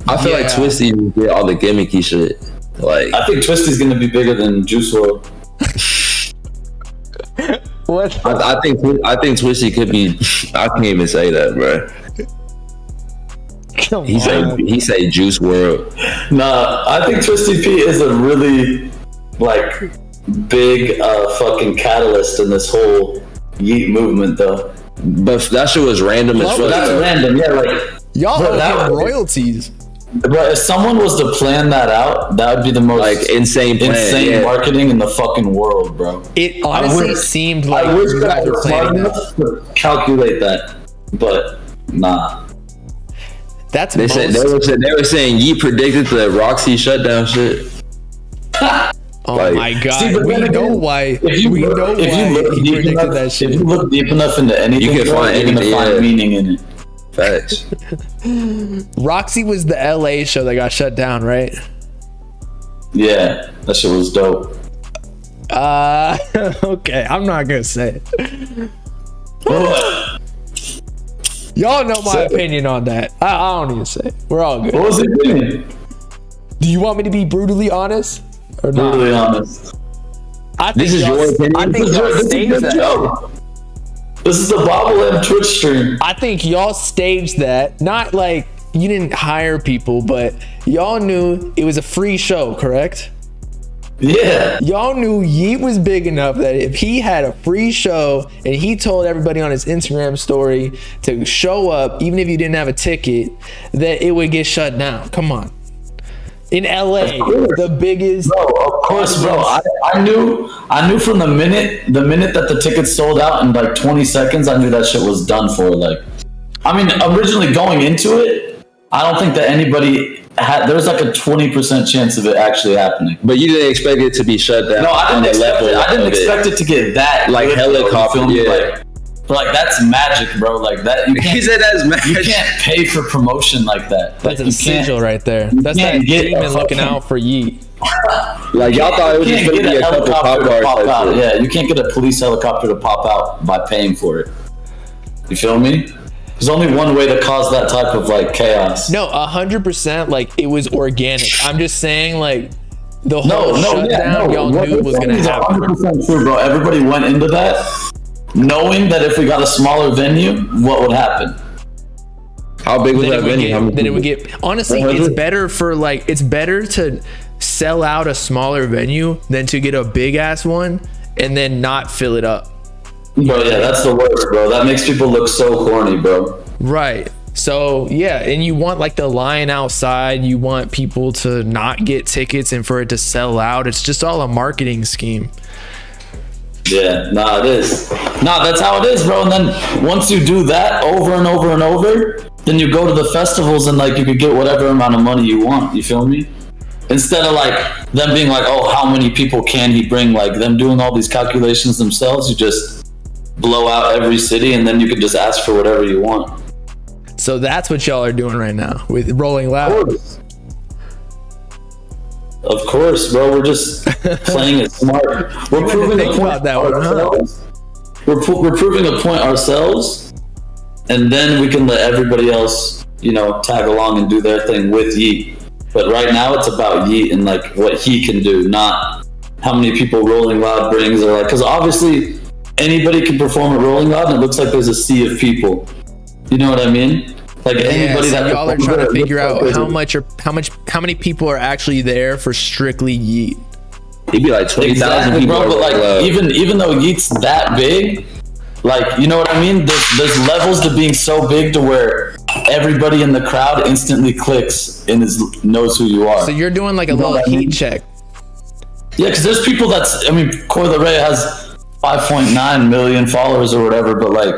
I feel like Twisty did all the gimmicky shit. Like, I think Twisty's gonna be bigger than Juice WRLD. What? I think Twisty could be. I can't even say that, bro. He say Juice WRLD. Nah, I think Twisty P is a really like big fucking catalyst in this whole Yeat movement, though. But that shit was random as fuck. That's random, yeah. Like y'all are getting royalties. But if someone was to plan that out, that would be the most like insane marketing in the fucking world, bro. It honestly seemed like I wish that I was smart enough to calculate that, but nah. That's they were saying Yeat predicted the Roxy shutdown shit. Oh like, my god! See, we know why. If you look deep enough into anything, you can find meaning in it. Facts. Roxy was the LA show that got shut down, right? Yeah, that shit was dope. Okay, I'm not gonna say it. Y'all know my opinion on that. I don't even say it. We're all good. What was it doing? Do you want me to be brutally honest? Or not? Brutally honest. This is your opinion. I think y'all staged that. This is the Bobble M Twitch stream. I think y'all staged that. Not like you didn't hire people, but y'all knew it was a free show, correct? Yeah. Y'all knew Yeat was big enough that if he had a free show and he told everybody on his Instagram story to show up, even if you didn't have a ticket, that it would get shut down. Come on. In LA, the biggest. Bro, of course, bro. I knew from the minute that the tickets sold out in like 20 seconds, I knew that shit was done for. Like, I mean, originally going into it, I don't think that anybody had. There was like a 20% chance of it actually happening. But you didn't expect it to be shut down. No, I didn't expect it to get that like helicopter. Yeah. Like that's magic, bro. Like that. He said that's magic. You can't pay for promotion like that. That's a sigil right there. That's that demon looking out for Yeat. Like y'all thought it was just gonna be a couple pop cars. Yeah, you can't get a police helicopter to pop out by paying for it. You feel me? There's only one way to cause that type of like chaos. No, 100%. Like it was organic. I'm just saying, like the whole shutdown, y'all knew was gonna happen. 100% true, bro. Everybody went into that knowing that if we got a smaller venue, what would happen? How big was that venue? Then it would get. Honestly, it's better for like it's better to sell out a smaller venue than to get a big ass one and then not fill it up. Bro, yeah, that's the worst, bro. That makes people look so corny, bro. Right. So yeah, and you want like the line outside. You want people to not get tickets and for it to sell out. It's just all a marketing scheme. Yeah, nah, it is. Nah, that's how it is, bro. And then once you do that over and over and over, then you go to the festivals and like you could get whatever amount of money you want. You feel me? Instead of like them being like, oh, how many people can he bring? Like them doing all these calculations themselves, you just blow out every city and then you can just ask for whatever you want. So that's what y'all are doing right now with Rolling Loud. Of course, bro. We're just playing it smart. We're proving a point ourselves. We're proving a point ourselves, and then we can let everybody else, you know, tag along and do their thing with Yeat. But right now, it's about Yeat and like what he can do, not how many people Rolling Loud brings, or like because obviously anybody can perform at Rolling Loud, and it looks like there's a sea of people. You know what I mean? Like anybody that y'all are trying to figure out how many people are actually there for strictly Yeat. He'd be like 20,000 people. Bro, but like even though Yeat's that big, like you know what I mean? There's levels to being so big to where everybody in the crowd instantly clicks and knows who you are. So you're doing like a little heat check. Yeah, because there's people I mean, Coi Leray has 5.9 million followers or whatever, but like.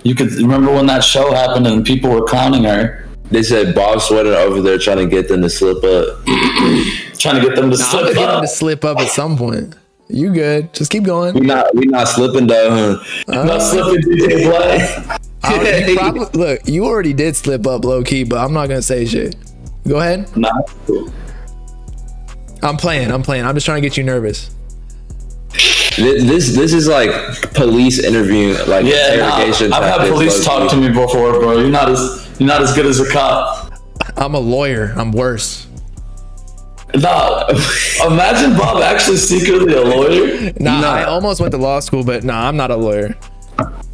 You could remember when that show happened and people were clowning her. They said Bob Sweater over there trying to get them to slip up. Trying to get them to slip up. Get them to slip up at some point. You good? Just keep going. We not slipping though. Not slipping, DJ Black. Look, you already did slip up low key, but I'm not gonna say shit. Go ahead. Nah. I'm playing. I'm just trying to get you nervous. This is like police interview, like interrogation. I've had police talk to me before, bro. You're not as good as a cop. I'm a lawyer. I'm worse. Nah, imagine Bob actually secretly a lawyer. Nah, I almost went to law school, but nah, I'm not a lawyer.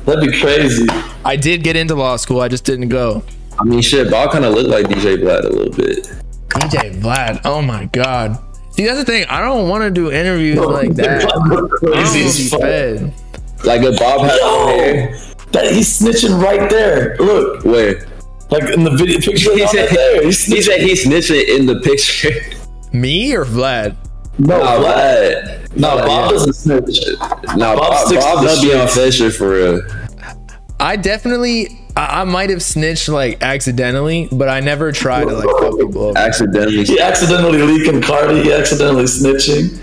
That'd be crazy. I did get into law school. I just didn't go. I mean, shit, Bob kind of looked like DJ Vlad a little bit. DJ Vlad. Oh my God. See, that's the thing. I don't want to do interviews like that. Crazy as fuck. Fed. Like if Bob had hair. That he's snitching right there. Look. Where? Like in the video picture. He said he's snitching in the picture. Me or Vlad? No, Vlad. No, Bob doesn't snitch. No, Bob don't be on Fisher for real. I definitely, I might have snitched like accidentally, but I never tried to like fuck people up. Accidentally. He accidentally leaking Cardi. He accidentally snitching.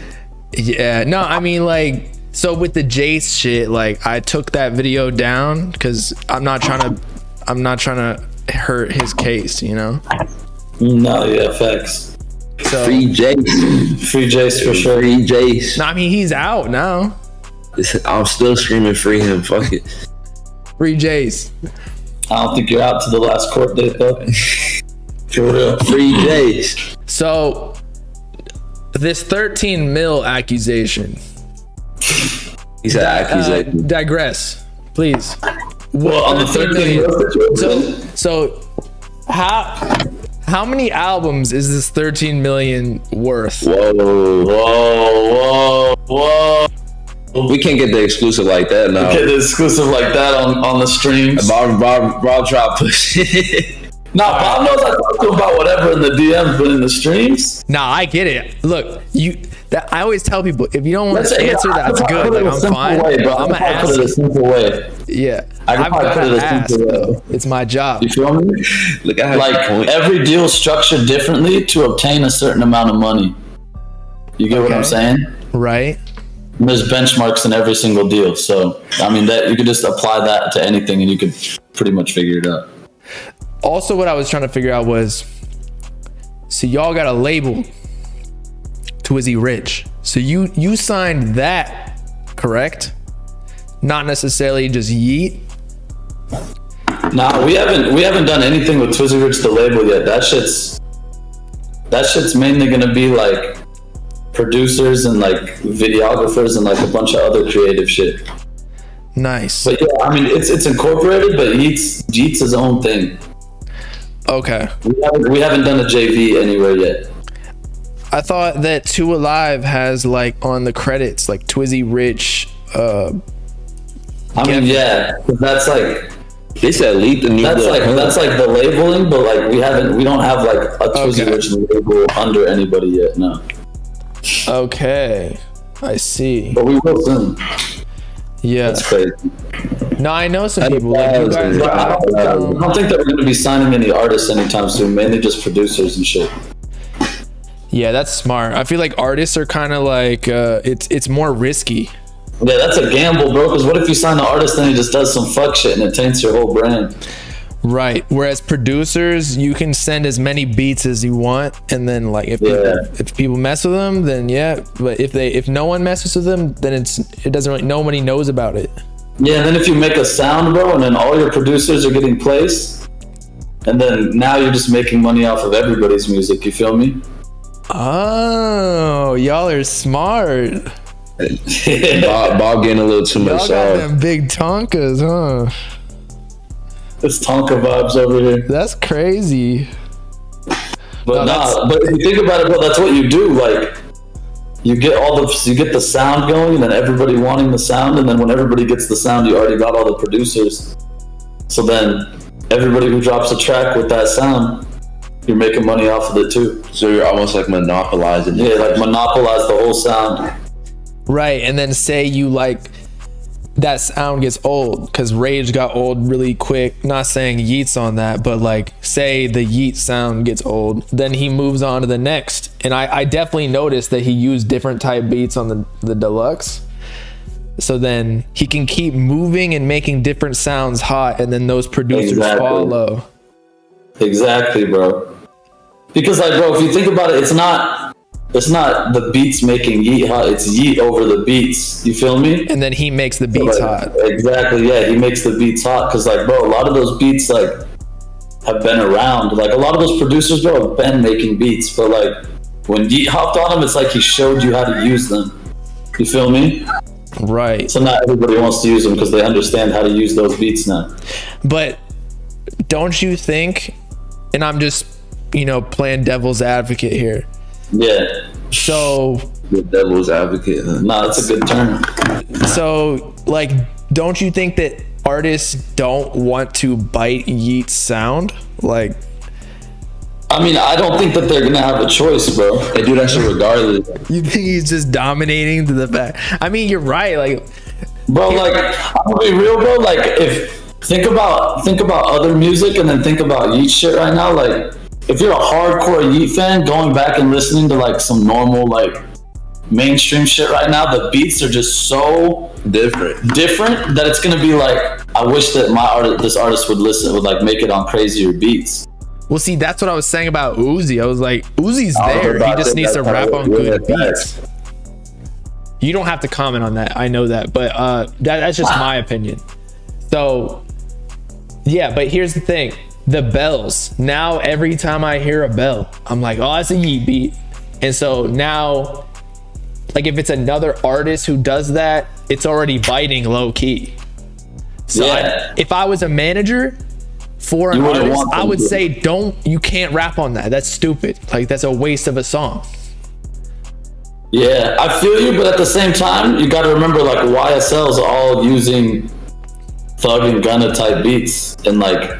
Yeah, no, I mean like, so with the Jace shit, like I took that video down because I'm not trying to hurt his case, you know? No, yeah, facts. So, Free Jace. Free Jace for sure. Free Jace. no, I mean he's out now. I'm still screaming free him. Fuck it. Free Jace. I don't think you're out to the last court date though. For real. Free Jace. So this 13 mil accusation. He said accusation. Digress, please. Well, on the 13 mil. So how many albums is this 13 million worth? Whoa. We can't get the exclusive like that now. Get the exclusive like that on the streams. Bob dropped push. Nah, Bob knows I talk to him about whatever in the DMs, but in the streams. Nah, I get it. Look, I always tell people if you don't want to answer, that's good. Like, I'm fine. I'm gonna ask. Put it a simple way. Yeah, I've got to ask. It's my job. You feel me? Look, I like every deal is structured differently to obtain a certain amount of money. You get what I'm saying? Right. There's benchmarks in every single deal, so I mean that you could just apply that to anything, and you could pretty much figure it out. Also, what I was trying to figure out was, so y'all got a label, TwizzyRich. So you signed that, correct? Not necessarily just Yeat. Nah, we haven't done anything with TwizzyRich the label yet. That shit's mainly gonna be like producers and like videographers and like a bunch of other creative shit. Nice. But yeah, I mean it's incorporated, but Yeat's his own thing. Okay. We haven't done a JV anywhere yet. I thought that 2 Alive has like on the credits like TwizzyRich. I mean, yeah, that's like they said lead the new. That's like the labeling, but like we don't have like a TwizzyRich label under anybody yet. No. Okay, I see. But we will soon. Yeah, that's crazy. No, I know some people. Like you guys, I don't think that we're going to be signing any artists anytime soon. Mainly just producers and shit. Yeah, that's smart. I feel like artists are kind of like it's more risky. Yeah, that's a gamble, bro. Because what if you sign an artist and he just does some fuck shit and it taints your whole brand? Right. Whereas producers, you can send as many beats as you want, and then like if people mess with them, then yeah. But if no one messes with them, then it doesn't really, nobody knows about it. Yeah, and then if you make a sound, bro, and then all your producers are getting placed, and then now you're just making money off of everybody's music. You feel me? Oh, y'all are smart. Bob getting a little too much. Y'all got them big Tonkas, huh? It's Tonka vibes over here. That's crazy. But but if you think about it, bro, that's what you do. Like, you get the sound going, and then everybody wanting the sound, and then when everybody gets the sound, you already got all the producers. So then everybody who drops a track with that sound, you're making money off of it too. So you're almost like monopolizing. Yeah, like monopolize the whole sound. Right, and then say you like that sound gets old because Rage got old really quick. Not saying Yeat's on that, but like say the Yeat sound gets old, then he moves on to the next. And I definitely noticed that he used different type beats on the deluxe. So then he can keep moving and making different sounds hot, and then those producers follow. Exactly, bro. Because like, bro, if you think about it, it's not the beats making Yeat hot, it's Yeat over the beats. You feel me? And then he makes the beats hot. Exactly, yeah, he makes the beats hot. Because like, bro, a lot of those beats like have been around. Like a lot of those producers, bro, have been making beats, but like when Yeat hopped on them, it's like he showed you how to use them. You feel me? Right. So not everybody wants to use them because they understand how to use those beats now. But don't you think, and I'm just, you know, playing devil's advocate here. Yeah. So the devil's advocate. Nah, that's a good term. So like, don't you think that artists don't want to bite Yeat's sound? Like, I mean, I don't think that they're gonna have a choice, bro. They do that shit regardless. You think he's just dominating to the fact? I mean, you're right. Like, bro, like I'm gonna be real, bro. Like, if think about other music and then think about Yeat shit right now. Like, if you're a hardcore Yeat fan, going back and listening to like some normal like mainstream shit right now, the beats are just so different that it's gonna be like, I wish that this artist would like make it on crazier beats. Well, see, that's what I was saying about Uzi. I was like, Uzi's there. He just needs to rap on good beats. You don't have to comment on that. I know that, but that's just my opinion. So, yeah, but here's the thing. The bells. Now, every time I hear a bell, I'm like, oh, that's a Yeat beat. And so now, like, if it's another artist who does that, it's already biting low key. So yeah. If I was a manager for an artist, I would say, you can't rap on that. That's stupid. Like, that's a waste of a song. Yeah, I feel you, but at the same time, you got to remember, like, YSL's all using Thug and Gunna type beats, and like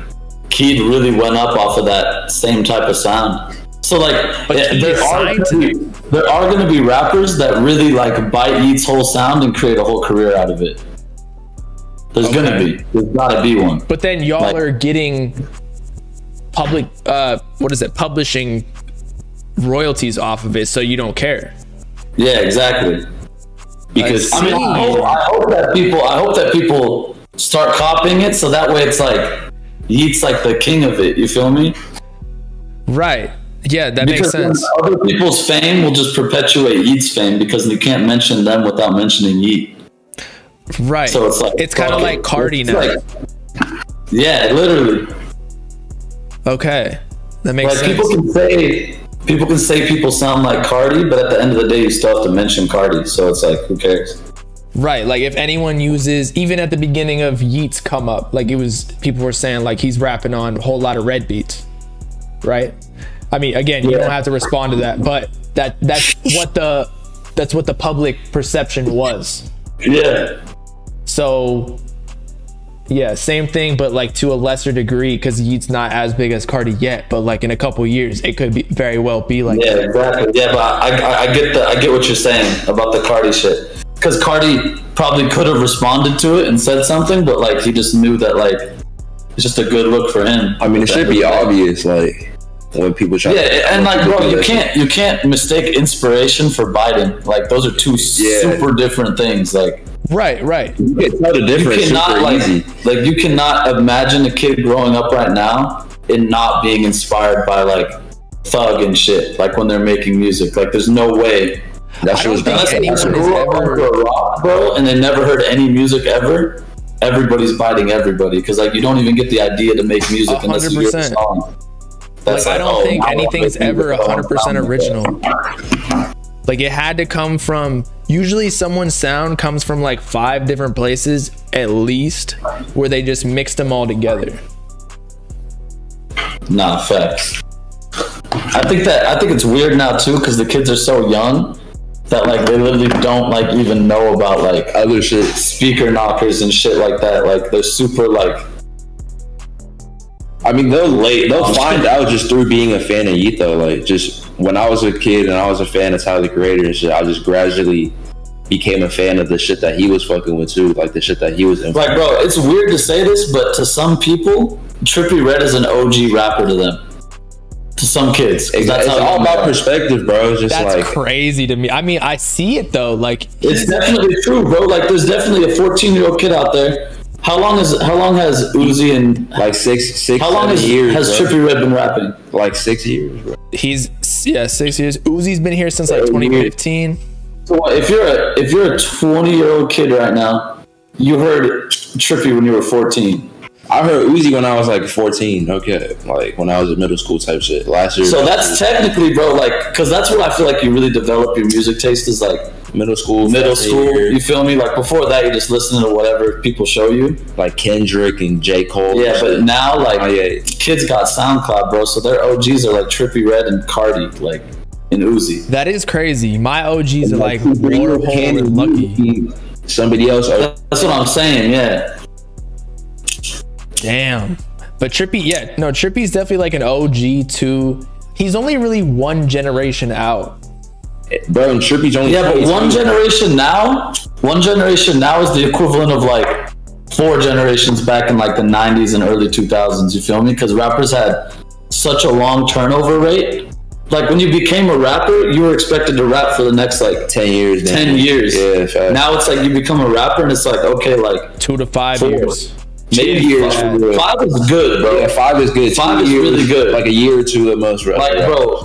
Keed really went up off of that same type of sound. So like, there are going to be rappers that really like bite Yeat's whole sound and create a whole career out of it. There's gotta be one. But then y'all are getting publishing royalties off of it, so you don't care. Yeah, exactly. Because I hope that people start copying it, so that way it's like Yeat's like the king of it. You feel me? Right. Yeah, that makes sense. Other people's fame will just perpetuate Yeat's fame because you can't mention them without mentioning Yeat. Right. So it's like, it's kind of like Cardi now. Like, yeah, literally. Okay, that makes sense. People can say people sound like Cardi, but at the end of the day, you still have to mention Cardi. So it's like, who cares? Right. Like if anyone uses, even at the beginning of Yeat's come up, like people were saying like he's rapping on a whole lot of red beats. Right. I mean, again, you don't have to respond to that, but that's what the public perception was. Yeah. So, yeah, same thing, but like to a lesser degree, because Yeat's not as big as Cardi yet. But like in a couple years, it could very well be like. Yeah, exactly. Yeah, but I get what you're saying about the Cardi shit, because Cardi probably could have responded to it and said something, but like he just knew that like it's just a good look for him. I mean, it should be obvious, like when people try. Yeah, and like, bro, you can't mistake inspiration for biting. Like those are two super different things. Like. Right. You can tell the difference. You cannot you cannot imagine a kid growing up right now and not being inspired by like Thug and shit. Like when they're making music, like there's no way. That shit was unless they grew up under a rock, bro, and they never heard any music ever. Everybody's biting everybody because like you don't even get the idea to make music unless you hear the song. That's like, I don't think anything's ever 100% original. Like it had to come from, usually someone's sound comes from like 5 different places at least, where they just mixed them all together. Nah, facts. I think it's weird now too, because the kids are so young that like they literally don't like even know about like other shit, speaker knockers and shit like that. Like they're super like. I mean, they'll find out just through being a fan of Yeat though. Like just when I was a kid and I was a fan of Tyler the Creator and shit, I just gradually became a fan of the shit that he was fucking with too, like the shit that he was in. Like, bro, it's weird to say this, but to some people, Trippie Redd is an OG rapper to them. To some kids, it's all about perspective, bro. It's just that's like crazy to me. I mean, I see it though. Like it's definitely true, bro. Like there's definitely a 14-year-old kid out there. How long has Uzi and like six how long years has Trippie Redd been rapping? Like 6 years, bro. He's 6 years. Uzi's been here since like 2015. So if you're a 20-year-old kid right now, you heard Trippie when you were 14. I heard Uzi when I was like 14. Okay, like when I was in middle school type shit. Last year. So that's technically, bro, like, because that's what I feel like you really develop your music taste is like middle school. You feel me? Like before that, you just listen to whatever people show you, like Kendrick and J. Cole. Yeah, but now like kids got SoundCloud, bro. So their OGs are like Trippie Redd and Cardi, like and Uzi. That is crazy. My OGs are like Waterhole and Lucky. Somebody else. That's what I'm saying. Yeah. Damn. But Trippie, Trippie's definitely like an OG too. He's only really one generation out. Bro, and Trippie's only but one generation now is the equivalent of like 4 generations back in like the 90s and early 2000s, you feel me? Because rappers had such a long turnover rate. Like when you became a rapper, you were expected to rap for the next like 10 years. 10 years. Yeah, fact. Now it's like you become a rapper and it's like, okay, like 2 to 5 years. Maybe 2 years. 5 is good, bro. Yeah, 5 is good. 5 is years, really good. Like a year or two at most, right? Like, bro,